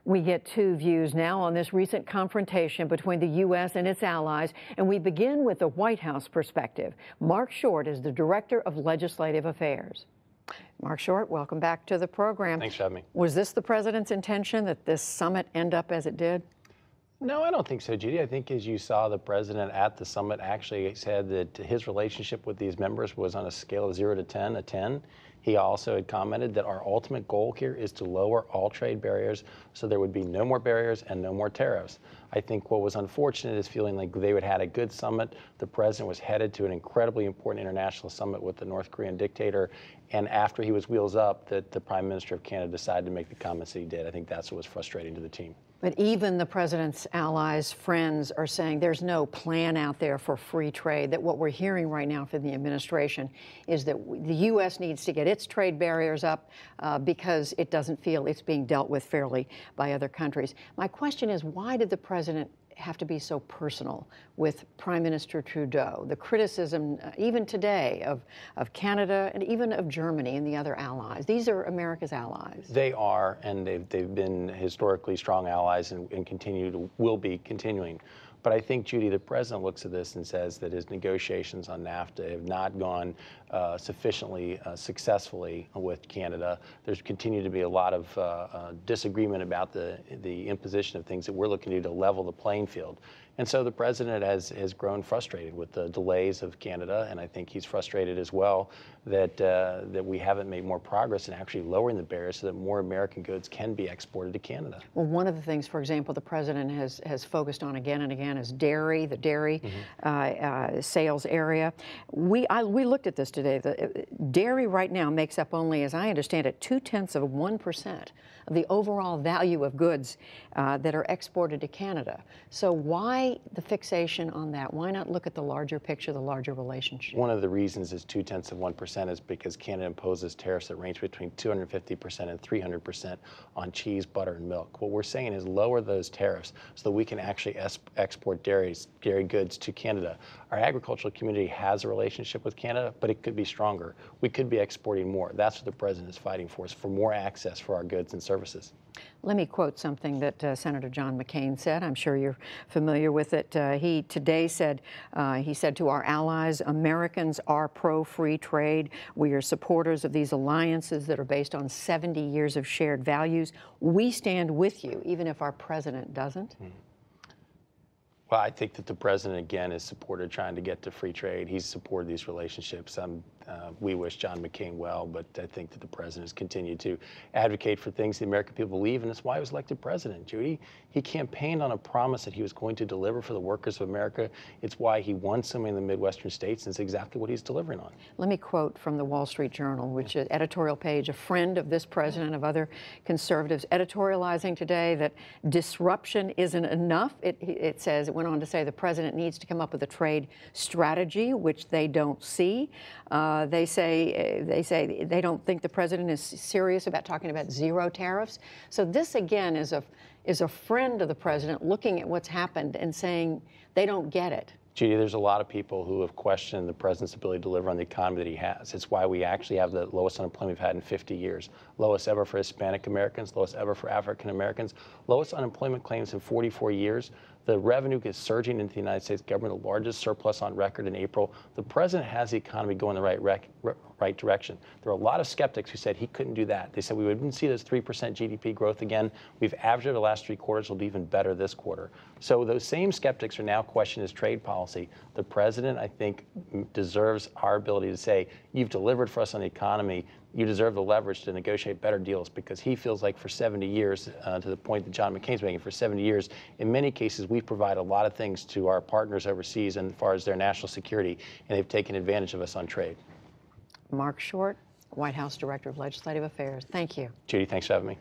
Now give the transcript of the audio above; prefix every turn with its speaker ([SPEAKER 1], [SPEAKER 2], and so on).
[SPEAKER 1] We get two views now on this recent confrontation between the U.S. and its allies, and we begin with the White House perspective. Mark Short is the Director of Legislative Affairs. Mark Short, welcome back to the program.
[SPEAKER 2] Thanks for having me.
[SPEAKER 1] Was this the president's intention that this summit end up as it did?
[SPEAKER 2] No, I don't think so, Judy. I think as you saw, the president at the summit actually said that his relationship with these members was on a scale of 0 to 10, a 10. He also had commented that our ultimate goal here is to lower all trade barriers so there would be no more barriers and no more tariffs. I think what was unfortunate is feeling like they would had a good summit. The president was headed to an incredibly important international summit with the North Korean dictator. And after he was wheels up, that the Prime Minister of Canada decided to make the comments that he did. I think that's what was frustrating to the team.
[SPEAKER 1] But even the president's allies, friends, are saying there's no plan out there for free trade, that what we're hearing right now from the administration is that the U.S. needs to get its trade barriers up because it doesn't feel it's being dealt with fairly by other countries. My question is, why did the president have to be so personal with Prime Minister Trudeau? The criticism, even today, of Canada and even of Germany and the other allies. These are America's allies.
[SPEAKER 2] They are, and they've been historically strong allies and will be continuing. But I think, Judy, the president looks at this and says that his negotiations on NAFTA have not gone sufficiently successfully with Canada. There's continued to be a lot of disagreement about the imposition of things that we're looking to do to level the playing field. And so the president has grown frustrated with the delays of Canada, and I think he's frustrated as well that we haven't made more progress in actually lowering the barriers so that more American goods can be exported to Canada.
[SPEAKER 1] Well, one of the things, for example, the president has focused on again and again is dairy, the dairy sales area. We looked at this today. The dairy right now makes up only, as I understand it, 0.2% of the overall value of goods that are exported to Canada. So why the fixation on that? Why not look at the larger picture, the larger relationship?
[SPEAKER 2] One of the reasons is 0.2% is because Canada imposes tariffs that range between 250% and 300% on cheese, butter, and milk. What we're saying is lower those tariffs so that we can actually export dairy goods to Canada. Our agricultural community has a relationship with Canada, but it could be stronger. We could be exporting more. That's what the president is fighting for more access for our goods and services.
[SPEAKER 1] Let me quote something that Senator John McCain said. I'm sure you're familiar with it. He today said, he said to our allies, Americans are pro-free trade. We are supporters of these alliances that are based on 70 years of shared values. We stand with you, even if our president doesn't.
[SPEAKER 2] Well, I think that the president, again, has supported trying to get to free trade. He's supported these relationships. We wish John McCain well, but I think that the president has continued to advocate for things the American people believe, and that's why he was elected president, Judy. He campaigned on a promise that he was going to deliver for the workers of America. It's why he won so many of the Midwestern states, and it's exactly what he's delivering on.
[SPEAKER 1] Let me quote from the Wall Street Journal, which is editorial page, a friend of this president, of other conservatives, editorializing today that disruption isn't enough. It says, it went on to say the president needs to come up with a trade strategy, which they don't see. They say they don't think the president is serious about talking about zero tariffs. So this, again, is a friend of the president looking at what's happened and saying they don't get it.
[SPEAKER 2] Judy, there's a lot of people who have questioned the president's ability to deliver on the economy that he has. It's why we actually have the lowest unemployment we've had in 50 years. Lowest ever for Hispanic Americans, lowest ever for African Americans, lowest unemployment claims in 44 years. The revenue is surging into the United States government, the largest surplus on record in April. The president has the economy going the right direction. There are a lot of skeptics who said he couldn't do that. They said we wouldn't see this 3% GDP growth again. We've averaged it the last 3 quarters. We'll do even better this quarter. So those same skeptics are now questioning his trade policy. The president, I think, deserves our ability to say, you've delivered for us on the economy. You deserve the leverage to negotiate better deals, because he feels like for 70 years, to the point that John McCain's making, for 70 years, in many cases, we've provided a lot of things to our partners overseas and as far as their national security, and they've taken advantage of us on trade.
[SPEAKER 1] Mark Short, White House Director of Legislative Affairs. Thank you.
[SPEAKER 2] Judy, thanks for having me.